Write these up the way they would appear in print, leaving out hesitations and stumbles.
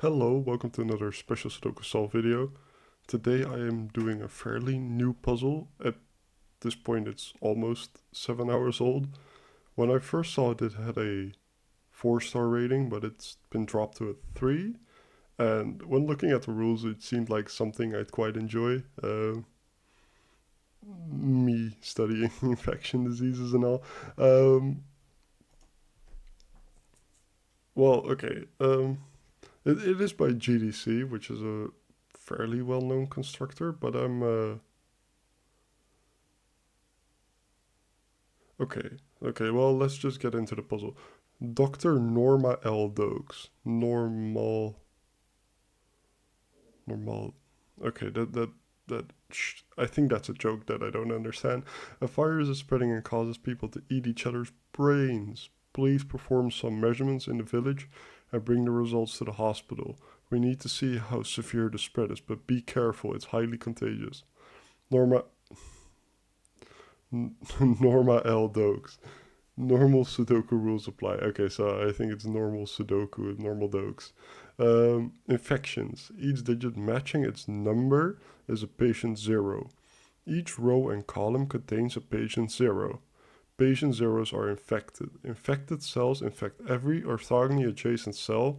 Hello, welcome to another special Sudoku Solve video. Today I am doing a fairly new puzzle. At this point it's almost 7 hours old. When I first saw it, it had a 4-star rating, but it's been dropped to a 3. And when looking at the rules, it seemed like something I'd quite enjoy. Me studying infection diseases and all. Um, okay. It is by GDC, which is a fairly well-known constructor, but okay, okay, well, let's just get into the puzzle. Dr. Norma L. Dokes. Normal. Okay, I think that's a joke that I don't understand. A virus is spreading and causes people to eat each other's brains. Please perform some measurements in the village and bring the results to the hospital. We need to see how severe the spread is, but be careful, it's highly contagious. Norma, Norma L. Dokes. Normal Sudoku rules apply. Okay, so I think it's normal Sudoku with normal dokes. Infections. Each digit matching its number is a patient 0. Each row and column contains a patient 0. Patient zeros are infected. Infected cells infect every orthogonally adjacent cell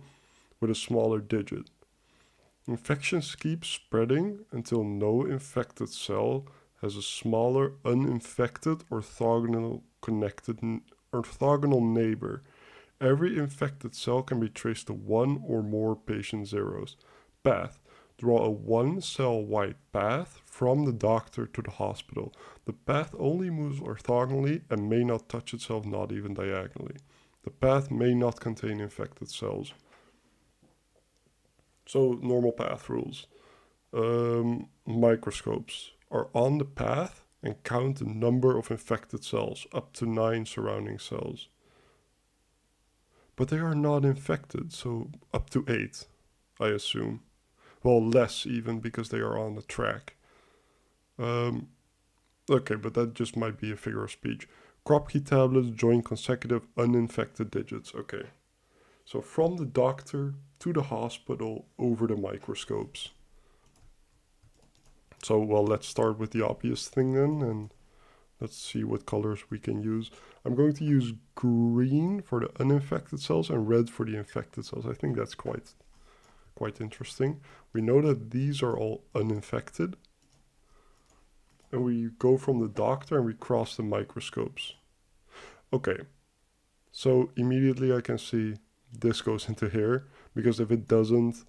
with a smaller digit. Infections keep spreading until no infected cell has a smaller uninfected orthogonal neighbor. Every infected cell can be traced to one or more patient zeros. Path. Draw a one-cell wide path from the doctor to the hospital. The path only moves orthogonally and may not touch itself, not even diagonally. The path may not contain infected cells. So, normal path rules. Microscopes are on the path and count the number of infected cells, up to 9 surrounding cells. But they are not infected, so up to 8, I assume. Well, less even, because they are on the track. Okay, but that just might be a figure of speech. Kropke tablets join consecutive uninfected digits. Okay. So from the doctor to the hospital over the microscopes. So, well, let's start with the obvious thing then, and let's see what colors we can use. I'm going to use green for the uninfected cells and red for the infected cells. I think that's quite interesting. We know that these are all uninfected. And we go from the doctor and we cross the microscopes. Okay, so immediately I can see this goes into here, because if it doesn't,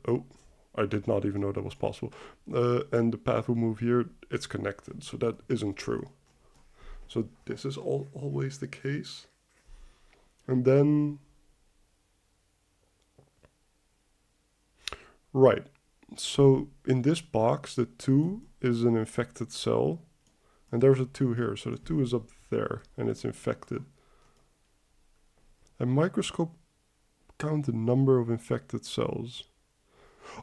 oh, I did not even know that was possible. And the path will move here, it's connected, so that isn't true. So this is always the case. And then, right, so in this box, the 2 is an infected cell, and there's a 2 here, so the 2 is up there, and it's infected. A microscope count the number of infected cells.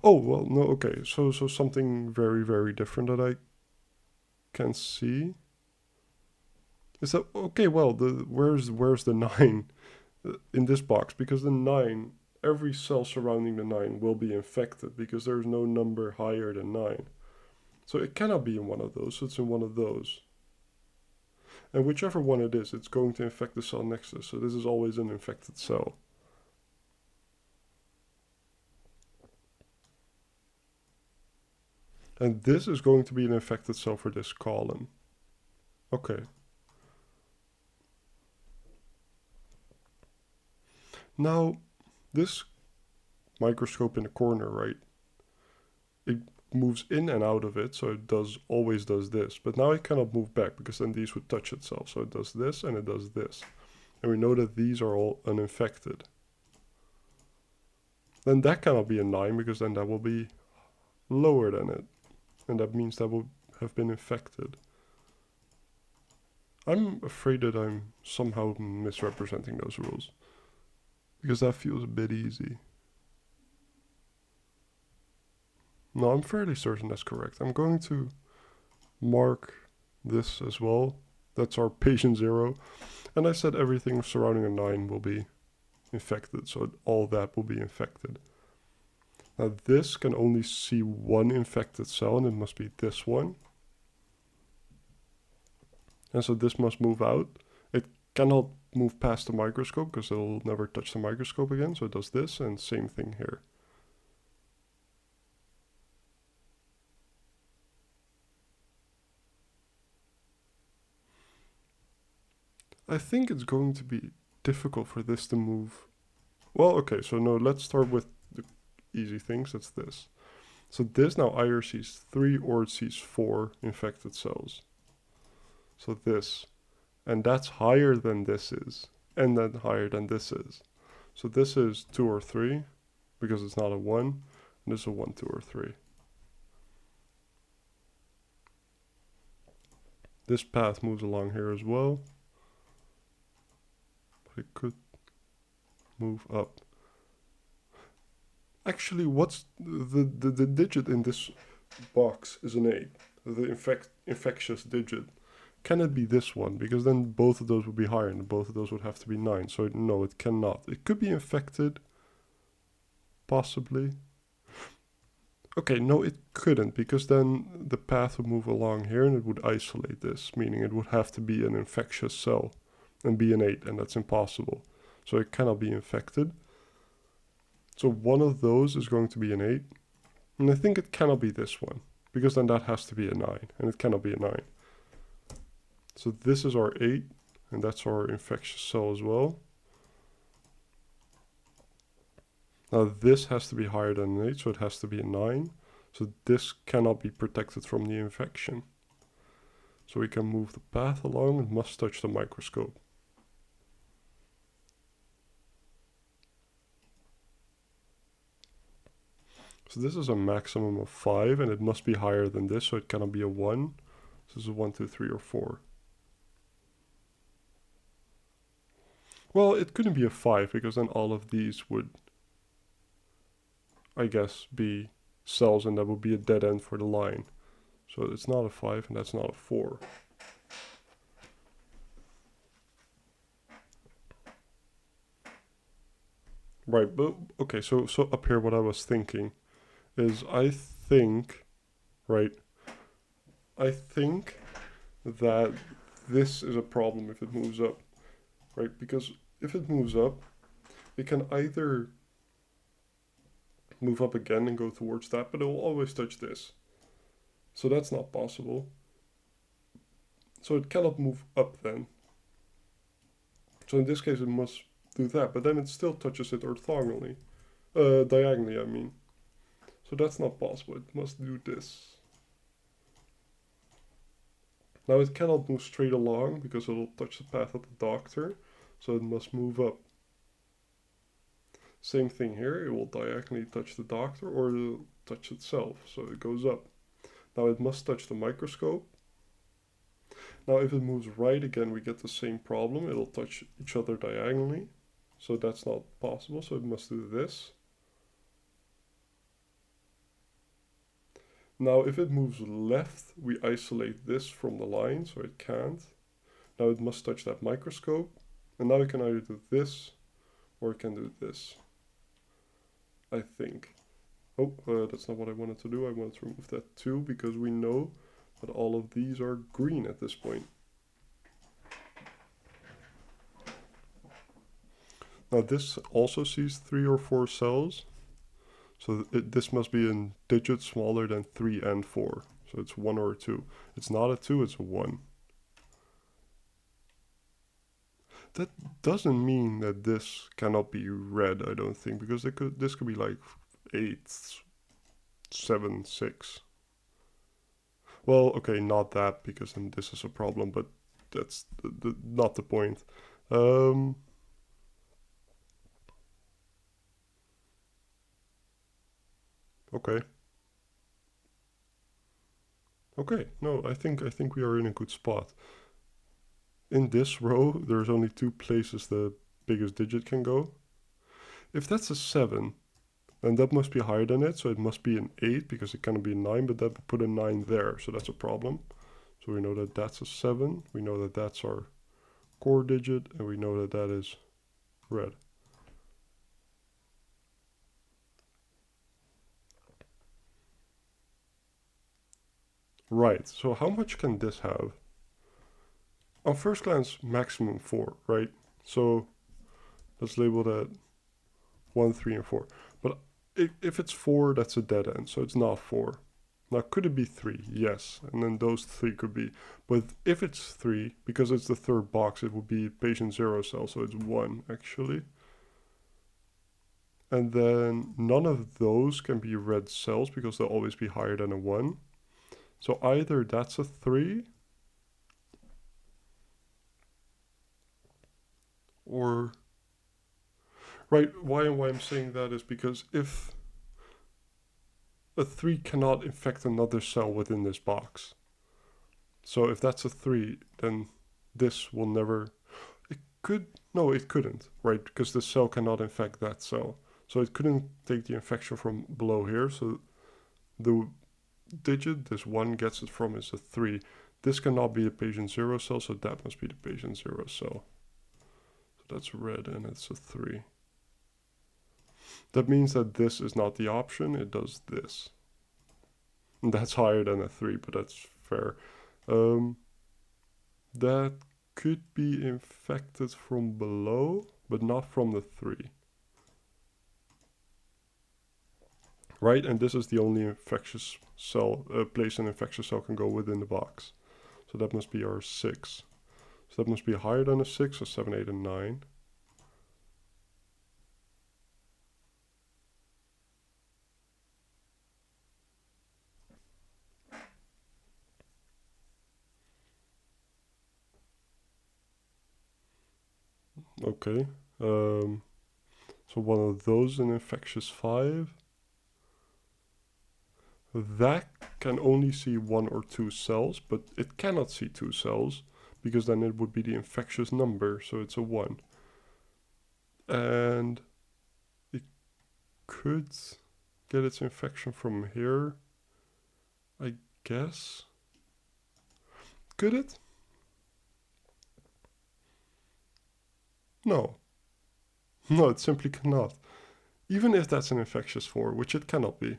Oh, well, no, okay, so something very, very different that I can see. Is that, okay, well, where's the 9 in this box? Because the 9, every cell surrounding the 9 will be infected, because there's no number higher than 9. So it cannot be in one of those, so it's in one of those. And whichever one it is, it's going to infect the cell next to it, so this is always an infected cell. And this is going to be an infected cell for this column. Okay. Now, this microscope in the corner, right? It moves in and out of it, so it always does this. But now it cannot move back, because then these would touch itself. So it does this and it does this. And we know that these are all uninfected. Then that cannot be a 9, because then that will be lower than it. And that means that will have been infected. I'm afraid that I'm somehow misrepresenting those rules, because that feels a bit easy. No, I'm fairly certain that's correct. I'm going to mark this as well. That's our patient 0. And I said everything surrounding a 9 will be infected, so all that will be infected. Now this can only see one infected cell, and it must be this one. And so this must move out. It cannot move past the microscope because it'll never touch the microscope again, so it does this, and same thing here. I think it's going to be difficult for this to move. Well, okay, so no, let's start with the easy things. That's this. So this now either sees 3 or it sees 4 infected cells. So this. And that's higher than this is. And then higher than this is. So this is 2 or 3, because it's not a 1. And this is a 1, 2, or 3. This path moves along here as well. But it could move up. Actually, what's the digit in this box is an 8. The infectious digit. Can it be this one? Because then both of those would be higher, and both of those would have to be 9. So no, it cannot. It could be infected. Possibly. Okay, no, it couldn't, because then the path would move along here and it would isolate this, meaning it would have to be an infectious cell and be an 8, and that's impossible. So it cannot be infected. So one of those is going to be an 8. And I think it cannot be this one, because then that has to be a 9, and it cannot be a 9. So this is our 8, and that's our infectious cell as well. Now this has to be higher than an 8, so it has to be a 9. So this cannot be protected from the infection. So we can move the path along, it must touch the microscope. So this is a maximum of 5, and it must be higher than this, so it cannot be a 1. So this is 1, 2, 3, or 4. Well, it couldn't be a 5, because then all of these would, I guess, be cells, and that would be a dead end for the line. So it's not a 5, and that's not a 4. Right, but okay, so up here what I was thinking is I think that this is a problem if it moves up, right? Because if it moves up, it can either move up again and go towards that, but it will always touch this. So that's not possible. So it cannot move up then. So in this case it must do that, but then it still touches it orthogonally. Diagonally, I mean. So that's not possible, it must do this. Now it cannot move straight along because it'll touch the path of the doctor, so it must move up. Same thing here, it will diagonally touch the doctor or it'll touch itself, so it goes up. Now it must touch the microscope. Now if it moves right again, we get the same problem, it'll touch each other diagonally, so that's not possible, so it must do this. Now if it moves left, we isolate this from the line, so it can't. Now it must touch that microscope, and now it can either do this, or it can do this, I think. Oh, that's not what I wanted to do. I wanted to remove that too, because we know that all of these are green at this point. Now this also sees 3 or 4 cells. So this must be in digits smaller than 3 and 4. So it's 1 or a 2. It's not a 2, it's a 1. That doesn't mean that this cannot be red, I don't think, because this could be like 8, 7, 6. Well, okay, not that, because then this is a problem, but that's not the point. Okay. Okay, no, I think we are in a good spot. In this row, there's only 2 places the biggest digit can go. If that's a 7, then that must be higher than it, so it must be an 8, because it cannot be a 9, but that would put a 9 there, so that's a problem. So we know that that's a 7, we know that that's our core digit, and we know that that is red. Right, so how much can this have? On first glance, maximum 4, right? So let's label that 1, 3, and 4. But if it's 4, that's a dead end, so it's not 4. Now, could it be 3? Yes, and then those 3 could be. But if it's 3, because it's the third box, it would be patient 0 cell, so it's 1, actually. And then none of those can be red cells, because they'll always be higher than a 1. So either that's a 3, or... Right, why I'm saying that is because if a 3 cannot infect another cell within this box. So if that's a 3, then this will never... It could... No, it couldn't, right? Because the cell cannot infect that cell. So it couldn't take the infection from below here. So the digit this 1 gets it from is a 3. This cannot be the patient 0 cell, so that must be the patient 0 cell. So that's red and it's a 3. That means that this is not the option, it does this. And that's higher than a 3, but that's fair. That could be infected from below, but not from the 3. Right, and this is the only infectious cell, place an infectious cell can go within the box. So that must be our 6. So that must be higher than a 6, so 7, 8, and 9. Okay. So one of those in infectious 5. That can only see 1 or 2 cells, but it cannot see 2 cells, because then it would be the infectious number, so it's a 1. And it could get its infection from here, I guess. Could it? No. No, it simply cannot. Even if that's an infectious 4, which it cannot be.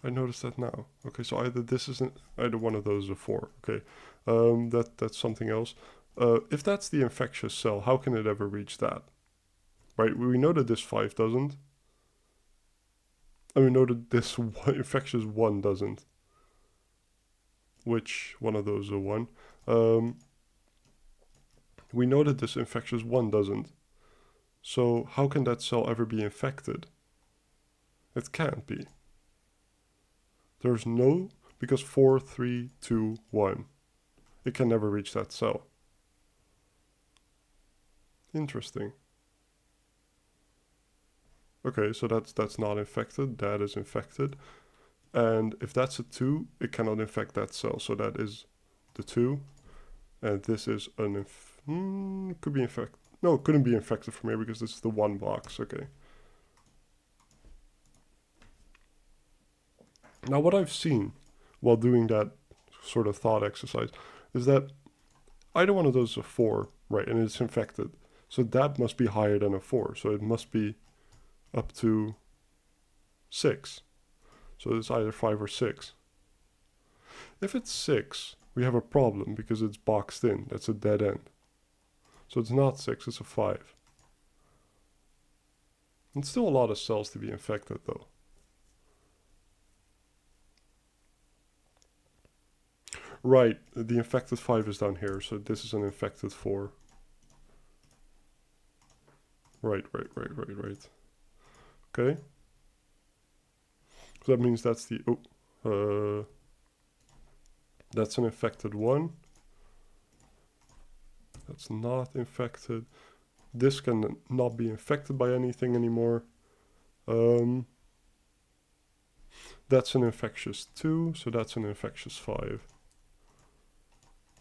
I noticed that now. Okay, so either this isn't, either one of those is a 4. Okay, that's something else. If that's the infectious cell, how can it ever reach that? Right, we know that this 5 doesn't. And we know that this infectious 1 doesn't. Which one of those is a 1? We know that this infectious 1 doesn't. So how can that cell ever be infected? It can't be. There's no, because 4, 3, 2, 1. It can never reach that cell. Interesting. Okay, so that's not infected, that is infected. And if that's a 2, it cannot infect that cell, so that is the 2. And this is an could be infected. No, it couldn't be infected from here because this is the 1 box, okay. Now what I've seen while doing that sort of thought exercise is that either one of those is a 4, right, and it's infected. So that must be higher than a 4, so it must be up to 6. So it's either 5 or 6. If it's 6, we have a problem because it's boxed in. That's a dead end. So it's not 6, it's a 5. It's still a lot of cells to be infected though. Right, the infected 5 is down here, so this is an infected 4. Right. Okay. So that means that's the, that's an infected 1. That's not infected. This can not be infected by anything anymore. That's an infectious 2, so that's an infectious 5.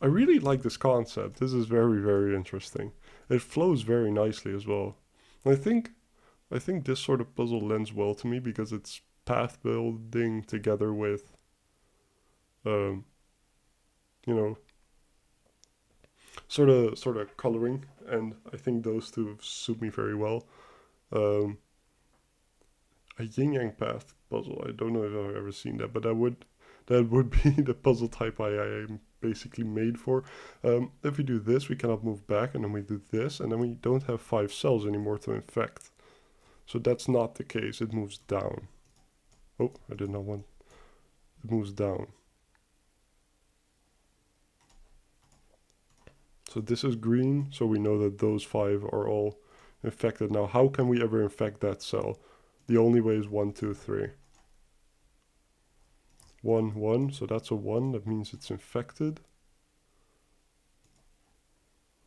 I really like this concept. This is very, very interesting. It flows very nicely as well. And I think this sort of puzzle lends well to me because it's path building together with, you know, sort of coloring, and I think those two suit me very well. A yin yang path puzzle. I don't know if I've ever seen that, but That would be the puzzle type I am basically made for. If we do this, we cannot move back, and then we do this, and then we don't have 5 cells anymore to infect. So that's not the case. It moves down. Oh, I did not want... It moves down. So this is green, so we know that those 5 are all infected. Now, how can we ever infect that cell? The only way is 1, 2, 3. 1, 1, so that's a 1, that means it's infected.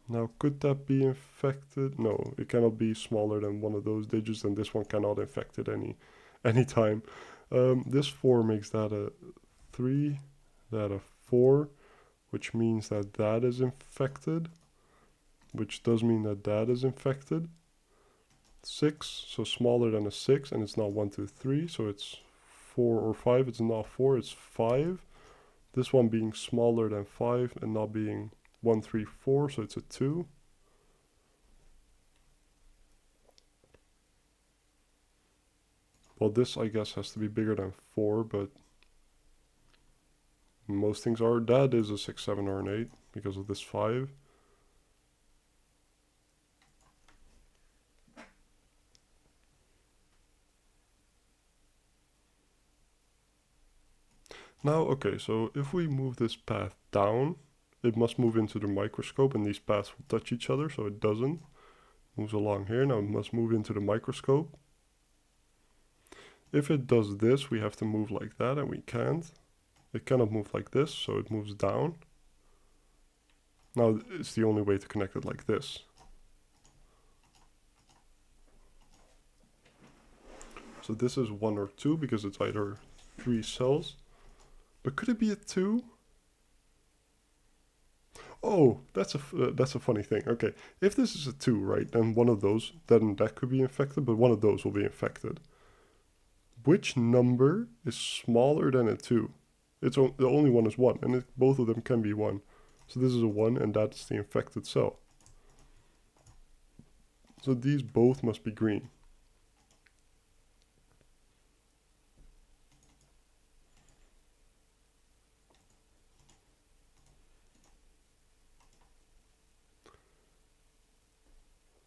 Now, could that be infected? No, it cannot be smaller than one of those digits, and this one cannot infect it any time. This 4 makes that a 3, that a 4, which means that that is infected, which does mean that that is infected. 6, so smaller than a 6, and it's not 1, 2, 3, so it's 4 or 5. It's not 4, it's 5. This one being smaller than 5 and not being 1, 3, 4, so it's a 2. Well, this I guess has to be bigger than 4, but most things are. That is a 6, 7, or an 8 because of this 5. Now, okay, so if we move this path down, it must move into the microscope, and these paths will touch each other, so it doesn't. Moves along here. Now it must move into the microscope. If it does this, we have to move like that, and we can't. It cannot move like this, so it moves down. Now it's the only way to connect it like this. So this is 1 or 2 because it's either 3 cells. But could it be a 2? Oh, that's a funny thing. Okay, if this is a 2, right, then one of those, then that could be infected, but one of those will be infected. Which number is smaller than a 2? The only one is 1, and both of them can be 1. So this is a 1, and that's the infected cell. So these both must be green.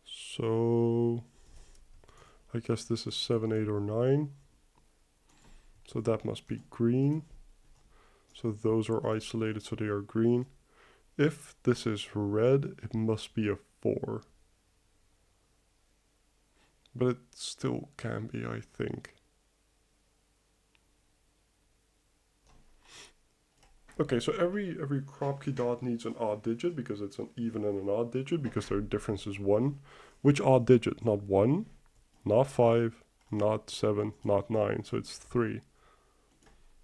So I guess this is 7, 8, or 9. So that must be green. So those are isolated, so they are green. If this is red, it must be a 4. But it still can be, I think. Okay, so every crop key dot needs an odd digit because it's an even and an odd digit because their difference is 1. Which odd digit? Not 1, not 5, not 7, not 9. So it's 3.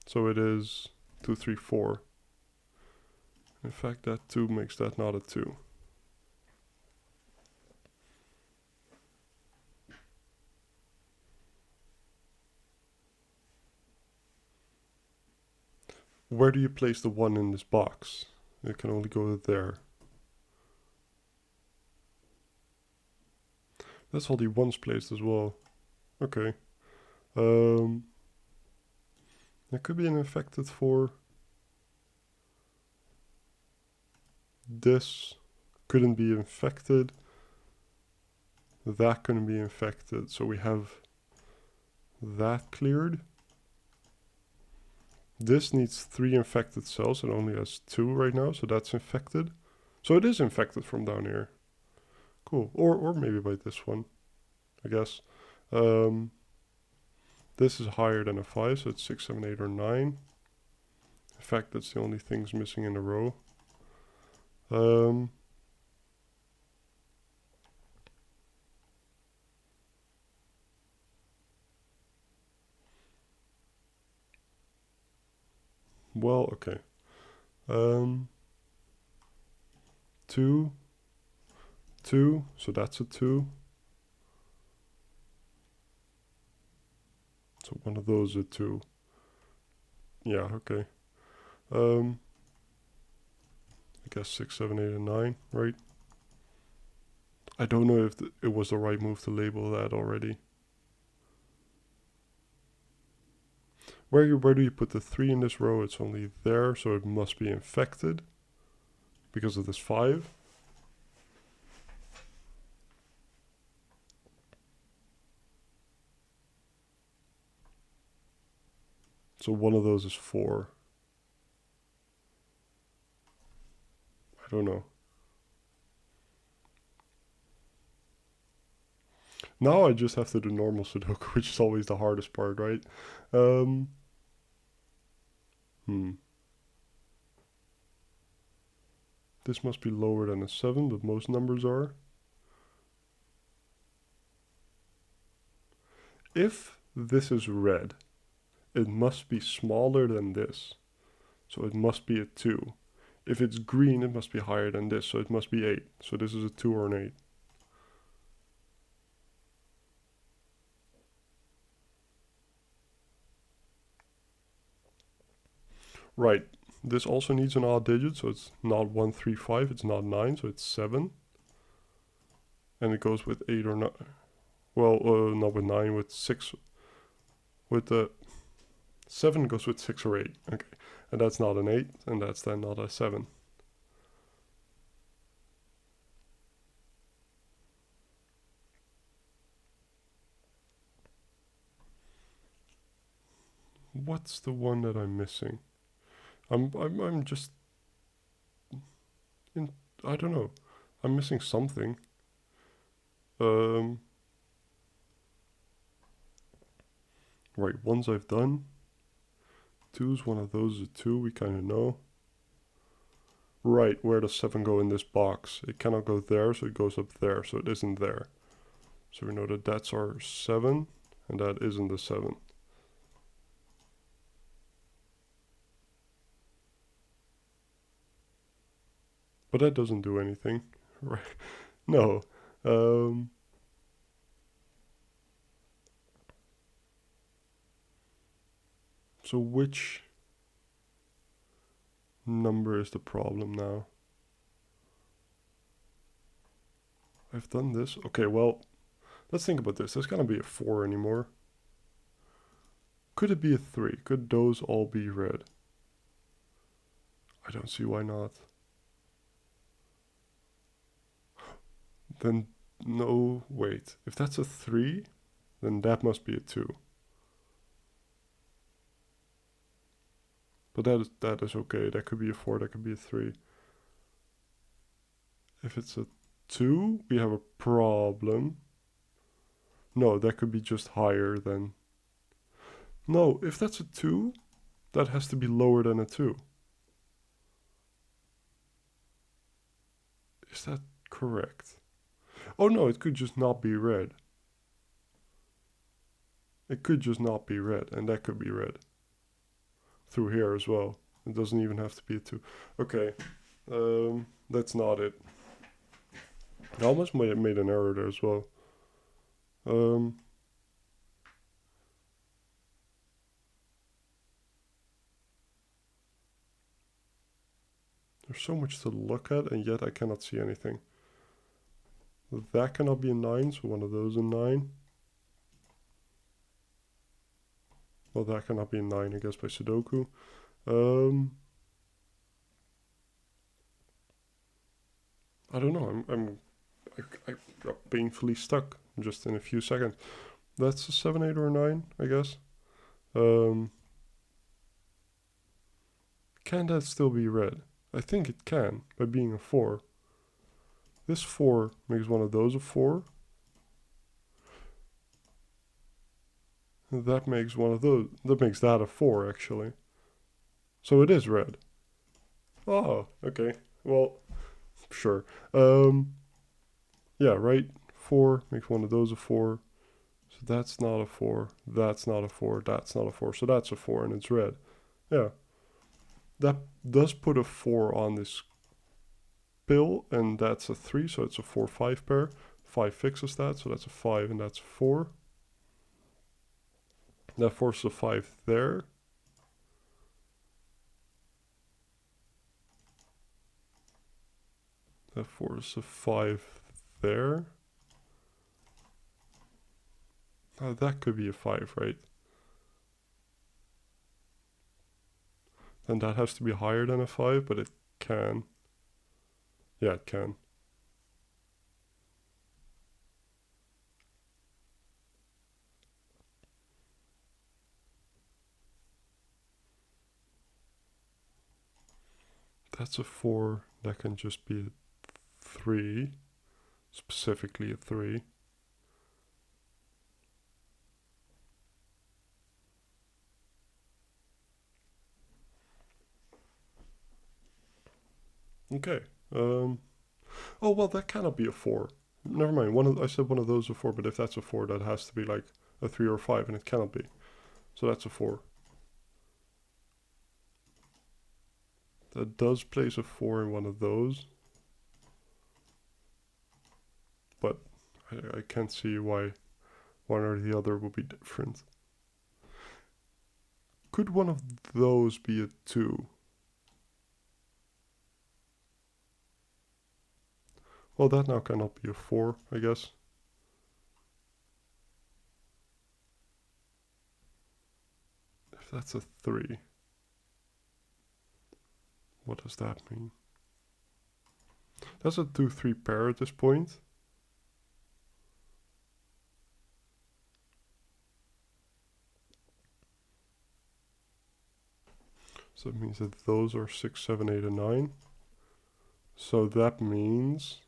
So it is 2, 3, 4. In fact, that 2 makes that not a 2. Where do you place the 1 in this box? It can only go there. That's all the 1s placed as well. Okay. There could be an infected for... This couldn't be infected. That couldn't be infected. So we have that cleared. This needs 3 infected cells and only has 2 right now, so that's infected. So it is infected from down here. Cool. Or maybe by this one, I guess. This is higher than a 5, so it's 6, 7, 8, or 9. In fact, that's the only things missing in a row. Well, okay. 2, 2, so that's a 2. So one of those are 2. Yeah, okay. I guess 6, 7, 8, and 9, right? I don't know if it was the right move to label that already. Where do you put the 3 in this row? It's only there, so it must be infected because of this 5. So one of those is 4. I don't know. Now I just have to do normal Sudoku, which is always the hardest part, right? Um, hmm. This must be lower than a 7, but most numbers are. If this is red, it must be smaller than this. So it must be a 2. If it's green, it must be higher than this, so it must be 8. So this is a 2 or an 8. Right. This also needs an odd digit, so it's not 1, 3, 5, it's not 9, so it's 7. And it goes with 8 or 9. Well, not with 9, with 6. With the 7 goes with 6 or 8. Okay. And that's not an 8, and that's then not a 7. What's the one that I'm missing? I'm just in, I don't know. I'm missing something. Right, ones I've done. 2's one of those is a 2, we kind of know. Right, where does 7 go in this box? It cannot go there, so it goes up there, so it isn't there. So we know that that's our 7, and that isn't the 7. But that doesn't do anything. Right, no. So which number is the problem now? I've done this. Okay, well, let's think about this. There's gonna be a 4 anymore. Could it be a 3? Could those all be red? I don't see why not. Then, no, wait. If that's a 3, then that must be a 2. But that is okay. That could be a 4, that could be a 3. If it's a 2, we have a problem. No, that could be just higher than... No, if that's a 2, that has to be lower than a 2. Is that correct? Oh no, it could just not be red. It could just not be red, and that could be red. Through here as well. It doesn't even have to be a 2. Okay, that's not it. I almost made an error there as well. There's so much to look at, and yet I cannot see anything. That cannot be a 9, so one of those a 9. Well, that cannot be a 9, I guess, by Sudoku. I don't know. I got painfully stuck just in a few seconds. That's a 7, 8, or a 9, I guess. Can that still be red? I think it can, by being a 4. This 4 makes one of those a 4. That makes one of those. That makes that a 4, actually. So it is red. Oh, okay. Well, sure. Yeah, right. 4 makes one of those a 4. So that's not a 4. That's not a 4. That's not a 4. So that's a 4, and it's red. Yeah. That does put a 4 on this pill, and that's a 3, so it's a 4-5 pair. 5 fixes that, so that's a 5, and that's a 4. That forces a 5 there. That forces a 5 there. That could be a 5, right? And that has to be higher than a 5, but it can. Yeah, it can. That's a 4. That can just be a 3. Specifically a 3. Okay. Oh, well, that cannot be a 4. Never mind. I said one of those a 4, but if that's a 4, that has to be like a 3 or 5, and it cannot be. So that's a 4. That does place a 4 in one of those. But I can't see why one or the other would be different. Could one of those be a 2? Well, that now cannot be a 4, I guess. If that's a 3, what does that mean? That's a 2-3 pair at this point. So that means that those are 6, 7, 8, and 9. So that means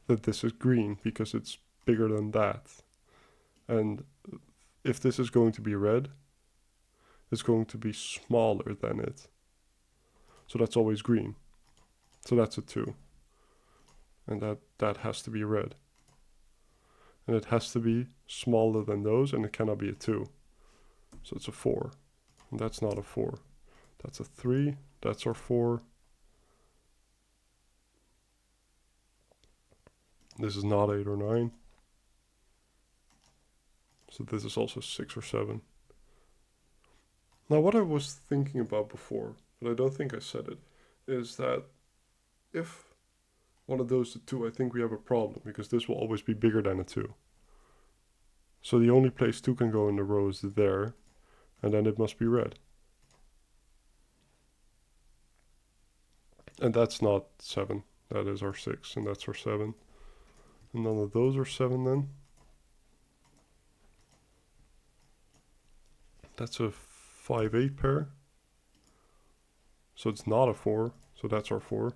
that this is green because it's bigger than that. And if this is going to be red, it's going to be smaller than it. So that's always green. So that's a 2. And that has to be red. And it has to be smaller than those, and it cannot be a 2. So it's a 4. And that's not a 4. That's a 3. That's our 4. This is not 8 or 9. So this is also 6 or 7. Now what I was thinking about before, but I don't think I said it, is that if one of those is a 2, I think we have a problem, because this will always be bigger than a 2. So the only place 2 can go in the row is there, and then it must be red. And that's not 7. That is our 6, and that's our 7. And none of those are 7 then. That's a 5-8 pair. So it's not a 4. So that's our 4.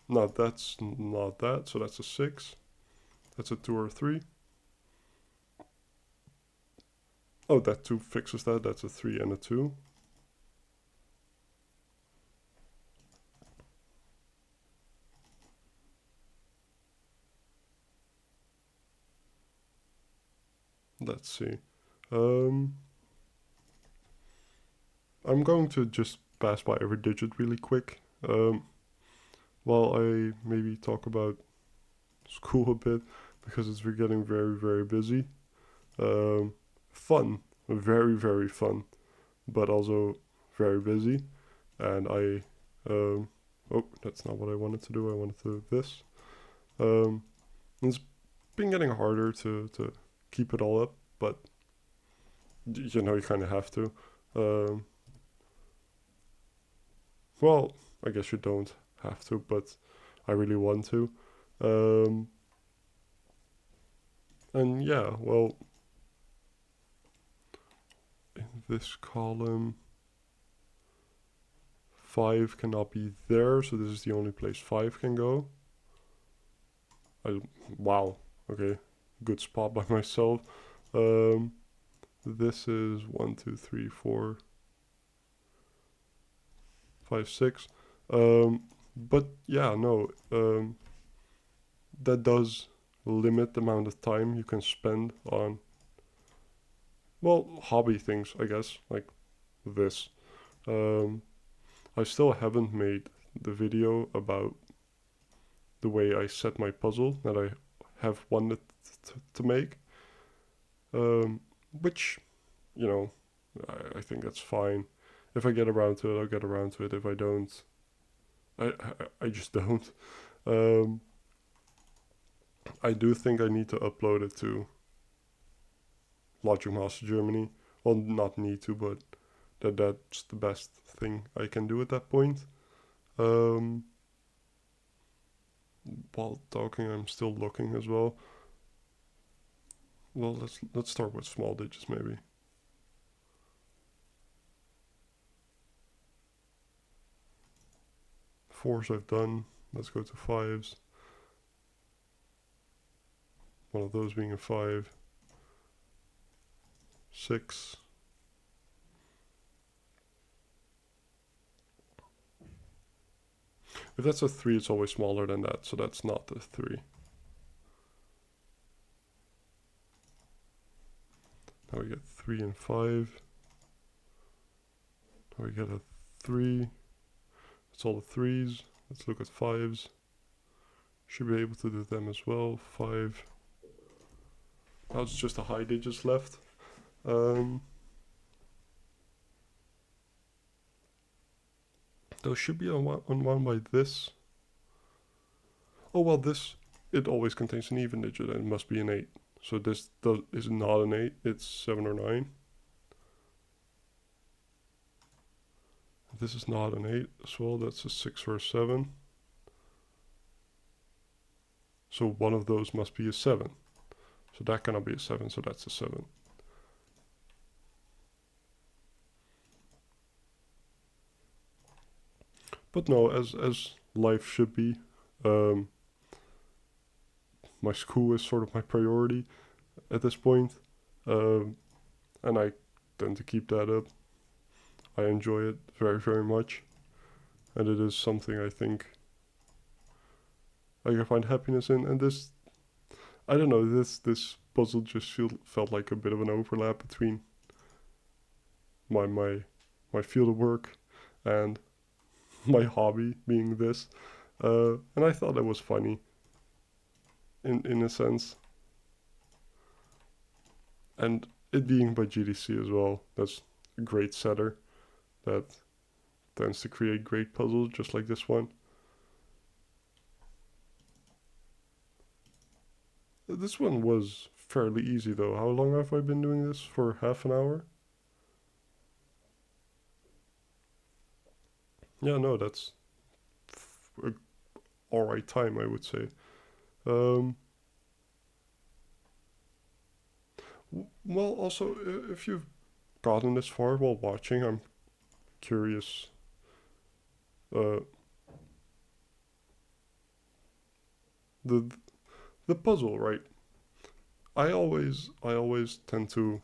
No, that's not that. So that's a 6. That's a 2 or a 3. Oh, that 2 fixes that. That's a 3 and a 2. Let's see. I'm going to just pass by every digit really quick. While I maybe talk about school a bit, because we're getting very, very busy. Fun. Very, very fun. But also very busy. And oh, that's not what I wanted to do. I wanted to do this. It's been getting harder to keep it all up, but you know, you kind of have to. Well, I guess you don't have to, but I really want to. And yeah, well, in this column, 5 cannot be there, so this is the only place 5 can go. Wow, okay, good spot by myself. This is 1, 2, 3, 4, 5, 6. But yeah, no, that does limit the amount of time you can spend on, well, hobby things, I guess, like this. I still haven't made the video about the way I set my puzzle that I have wanted to make, which, you know, I think that's fine. If I get around to it, I'll get around to it. If I don't, I just don't. I do think I need to upload it to Logic Master Germany. Well, not need to, but that's the best thing I can do at that point. Um, while talking, I'm still looking as well. Well, let's start with small digits maybe. Fours I've done. Let's go to fives. One of those being a 5. 6. If that's a 3, it's always smaller than that, so that's not a 3. Now we get 3 and 5. Now we get a 3. It's all the 3s. Let's look at 5s. Should be able to do them as well. 5. Now it's just the high digits left. Those should be on one by this. Oh, well, this, it always contains an even digit, and it must be an 8. So this is not an 8, it's 7 or 9. This is not an 8 as well, that's a 6 or a 7. So one of those must be a 7. So that cannot be a 7, so that's a 7. But no, as life should be, my school is sort of my priority at this point, and I tend to keep that up. I enjoy it very, very much, and it is something I think I can find happiness in. And this, I don't know, this puzzle just felt like a bit of an overlap between my field of work and my hobby being this, and I thought it was funny in a sense, and it being by GDC as well. That's a great setter that tends to create great puzzles just like this one. This one was fairly easy though. How long have I been doing this? For half an hour? Yeah, no, that's a alright time, I would say. Um, well, also, if you've gotten this far while watching, I'm curious. Uh, the the puzzle, right? I always tend to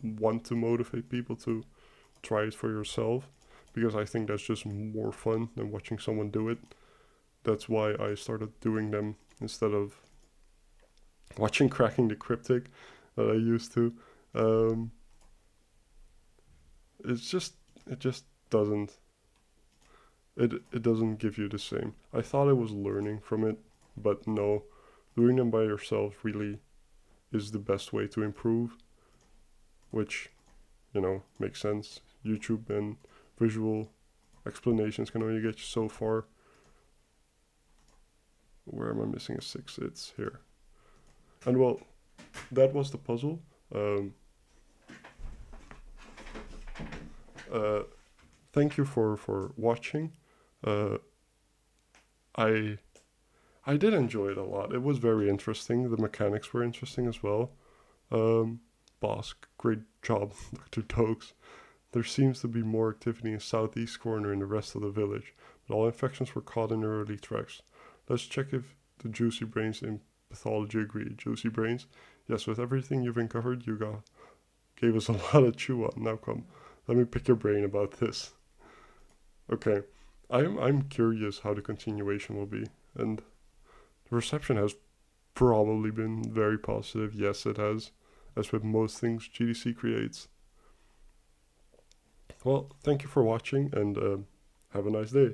want to motivate people to try it for yourself, because I think that's just more fun than watching someone do it. That's why I started doing them instead of watching Cracking the Cryptic that I used to. Um, it just doesn't it doesn't give you the same. I thought I was learning from it, but no, doing them by yourself really is the best way to improve, which, makes sense. YouTube and visual explanations can only get you so far. Where am I missing a 6? It's here. And well, that was the puzzle. Um, uh, Thank you for watching. Uh, I I did enjoy it a lot. It was very interesting. The mechanics were interesting as well. Boss, great job, Dr. Dokes. There seems to be more activity in southeast corner in the rest of the village, but all infections were caught in early tracks. Let's check if the juicy brains in pathology agree. Juicy brains? Yes, with everything you've uncovered, gave us a lot of chew on. Now come, let me pick your brain about this. Okay, I'm curious how the continuation will be, and the reception has probably been very positive. Yes, it has, as with most things GDC creates. Well, thank you for watching, and have a nice day.